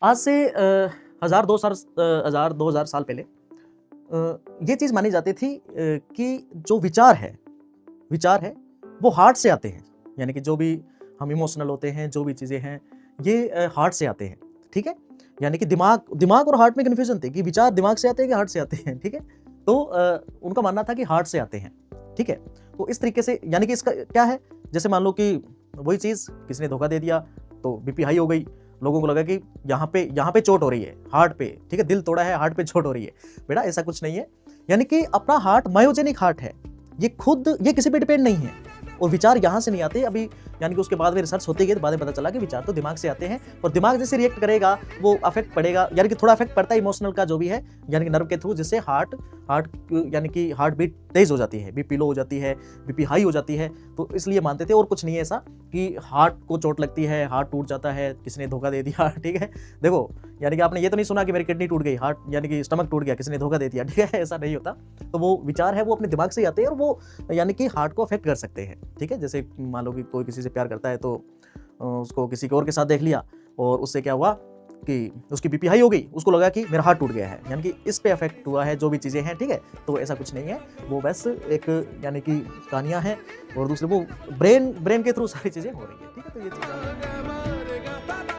आज से 1000 साल पहले ये चीज़ मानी जाती थी कि जो विचार है वो हार्ट से आते हैं। यानी कि जो भी हम इमोशनल होते हैं, जो भी चीज़ें हैं, ये हार्ट से आते हैं, ठीक है? यानी कि दिमाग और हार्ट में कन्फ्यूज़न थी कि विचार दिमाग से आते हैं कि हार्ट से आते हैं, ठीक है? तो उनका मानना था कि हार्ट से आते हैं, ठीक है? तो इस तरीके से यानी कि इसका क्या है, जैसे मान लो कि वही चीज़ किसी ने धोखा दे दिया, तो बीपी हाई हो गई, लोगों को लगा कि यहाँ पे चोट हो रही है, हार्ट पे, ठीक है? दिल तोड़ा है, हार्ट पे चोट हो रही है। बेटा ऐसा कुछ नहीं है, यानी कि अपना हार्ट मायोजेनिक हार्ट है, ये किसी पे डिपेंड नहीं है और विचार यहाँ से नहीं आते अभी। यानी कि उसके बाद में रिसर्च होती गई तो बाद में पता चला कि विचार तो दिमाग से आते हैं और दिमाग जैसे रिएक्ट करेगा वो अफेक्ट पड़ेगा, यानी कि थोड़ा अफेक्ट पड़ता है इमोशनल का जो भी है, यानी कि नर्व के थ्रू, जिससे हार्ट यानी कि हार्ट बीट तेज हो जाती है, बीपी लो हो जाती है, बीपी हाई हो जाती है। तो इसलिए मानते थे और कुछ नहीं है ऐसा कि हार्ट को चोट लगती है, हार्ट टूट जाता है, किसी ने धोखा दे दिया, ठीक है? देखो, यानी कि आपने ये तो नहीं सुना कि मेरी किडनी टूट गई, हार्ट यानी कि स्टमक टूट गया, किसी ने धोखा दे दिया, ठीक है? ऐसा नहीं होता। तो वो विचार है वो अपने दिमाग से ही आते हैं और वो यानी कि हार्ट को अफेक्ट कर सकते हैं, ठीक है? जैसे मान लो कि कोई किसी से प्यार करता है तो उसको किसी और के साथ देख लिया और उससे क्या हुआ कि उसकी बीपी हाई हो गई, उसको लगा कि मेरा हार्ट टूट गया है, यानी कि इस पे अफेक्ट हुआ है जो भी चीज़ें हैं, ठीक है? तो ऐसा कुछ नहीं है, वो बस एक यानी कि कहानियाँ हैं और दूसरे वो ब्रेन के थ्रू सारी चीज़ें हो रही है, ठीक है? तो ये चीज़